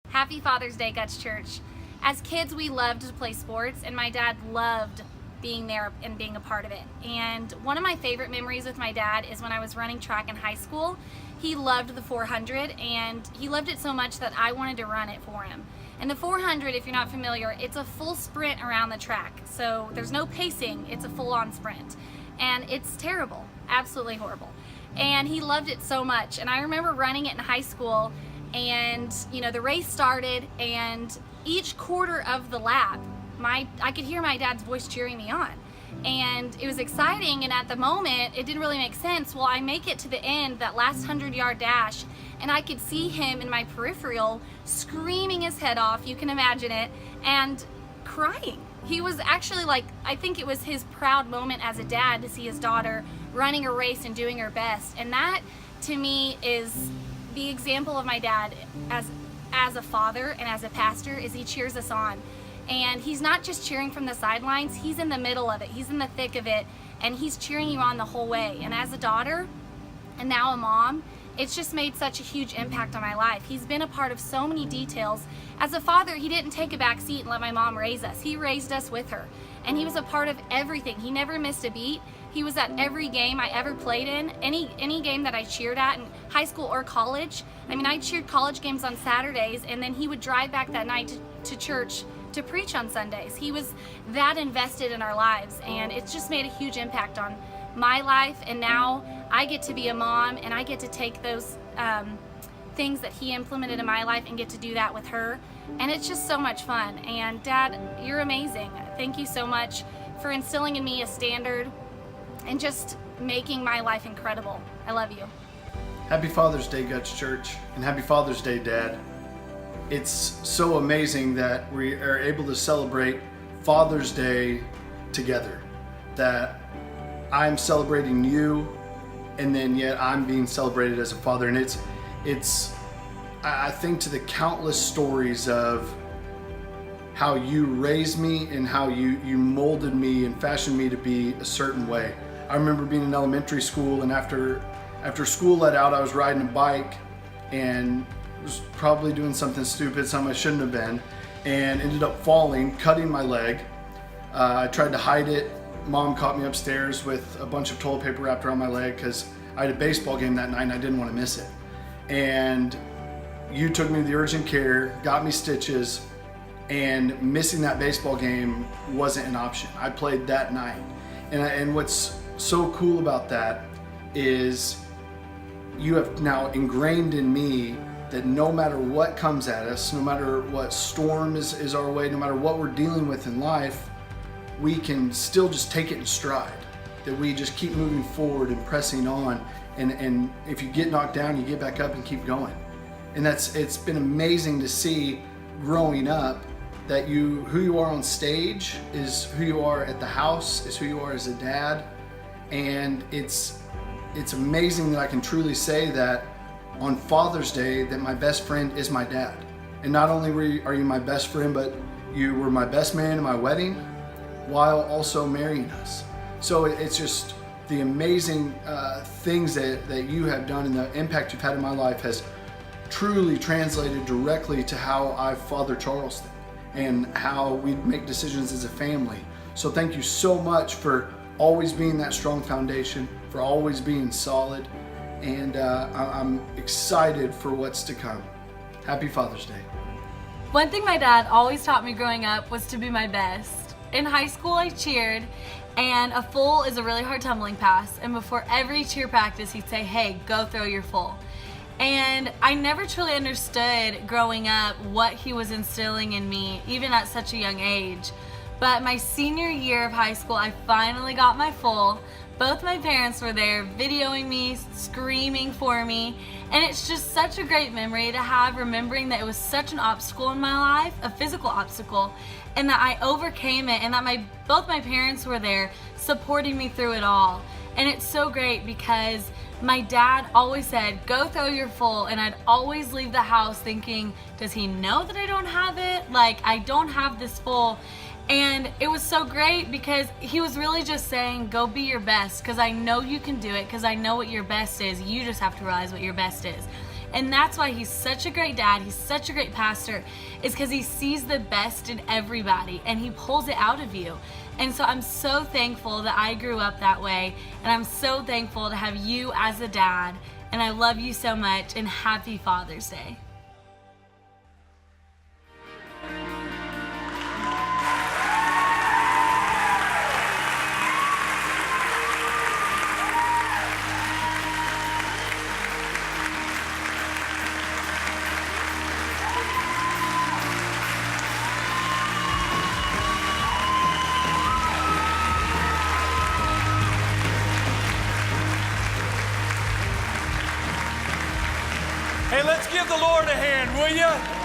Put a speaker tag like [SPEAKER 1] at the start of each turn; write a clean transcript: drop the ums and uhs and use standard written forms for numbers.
[SPEAKER 1] Happy Father's Day, Guts Church. As kids, we loved to play sports, and my dad loved being there and being a part of it. And one of my favorite memories with my dad is when I was running track in high school. He loved the 400, and he loved it so much that I wanted to run it for him. And the 400, if you're not familiar, it's a full sprint around the track. So there's no pacing, it's a full-on sprint. And it's terrible, absolutely horrible. And he loved it so much. And I remember running it in high school, and the race started, and each quarter of the lap, I could hear my dad's voice cheering me on. And it was exciting, and at the moment it didn't really make sense. Well, I make it to the end, that last 100-yard dash, and I could see him in my peripheral screaming his head off, you can imagine it, and crying. He was actually I think it was his proud moment as a dad to see his daughter running a race and doing her best. And that, to me, is the example of my dad as a father and as a pastor, is he cheers us on. And he's not just cheering from the sidelines, he's in the middle of it, he's in the thick of it, and he's cheering you on the whole way. And as a daughter, and now a mom, it's just made such a huge impact on my life. He's been a part of so many details. As a father, he didn't take a back seat and let my mom raise us. He raised us with her. And he was a part of everything. He never missed a beat. He was at every game I ever played in, any game that I cheered at in high school or college. I mean, I cheered college games on Saturdays, and then he would drive back that night to church to preach on Sundays. He was that invested in our lives, and it's just made a huge impact on my life. And now I get to be a mom, and I get to take those things that he implemented in my life and get to do that with her, and it's just so much fun. And Dad, you're amazing. Thank you so much for instilling in me a standard and just making my life incredible. I love you.
[SPEAKER 2] Happy Father's Day, Guts Church, and happy Father's Day, Dad. It's so amazing that we are able to celebrate Father's Day together, that I'm celebrating you, and then yet I'm being celebrated as a father. And I think to the countless stories of how you raised me and how you molded me and fashioned me to be a certain way. I remember being in elementary school, and after school let out, I was riding a bike and was probably doing something stupid, something I shouldn't have been, and ended up falling, cutting my leg. I tried to hide it. Mom caught me upstairs with a bunch of toilet paper wrapped around my leg because I had a baseball game that night and I didn't want to miss it. And you took me to the urgent care, got me stitches, and missing that baseball game wasn't an option. I played that night. And what's so cool about that is you have now ingrained in me that no matter what comes at us, no matter what storm is our way, no matter what we're dealing with in life, we can still just take it in stride. That we just keep moving forward and pressing on. And if you get knocked down, you get back up and keep going. And it's been amazing to see growing up that who you are on stage is who you are at the house, is who you are as a dad. And it's amazing that I can truly say that on Father's Day that my best friend is my dad. And not only are you my best friend, but you were my best man in my wedding while also marrying us. So it's just the amazing things that you have done, and the impact you've had in my life has truly translated directly to how I father Charleston and how we make decisions as a family. So thank you so much for always being that strong foundation, for always being solid, and I'm excited for what's to come. Happy Father's Day.
[SPEAKER 3] One thing my dad always taught me growing up was to be my best. In high school, I cheered, and a full is a really hard tumbling pass, and before every cheer practice he'd say, hey, go throw your full. And I never truly understood growing up what he was instilling in me, even at such a young age. But my senior year of high school, I finally got my full. Both my parents were there videoing me, screaming for me, and it's just such a great memory to have, remembering that it was such an obstacle in my life, a physical obstacle, and that I overcame it, and that both my parents were there supporting me through it all. And it's so great because my dad always said, go throw your full, and I'd always leave the house thinking, does he know that I don't have it? I don't have this full. And it was so great because he was really just saying, go be your best, because I know you can do it, because I know what your best is. You just have to realize what your best is. And that's why he's such a great dad, he's such a great pastor, is because he sees the best in everybody and he pulls it out of you. And so I'm so thankful that I grew up that way, and I'm so thankful to have you as a dad, and I love you so much, and happy Father's Day.
[SPEAKER 4] Hey, let's give the Lord a hand, will you?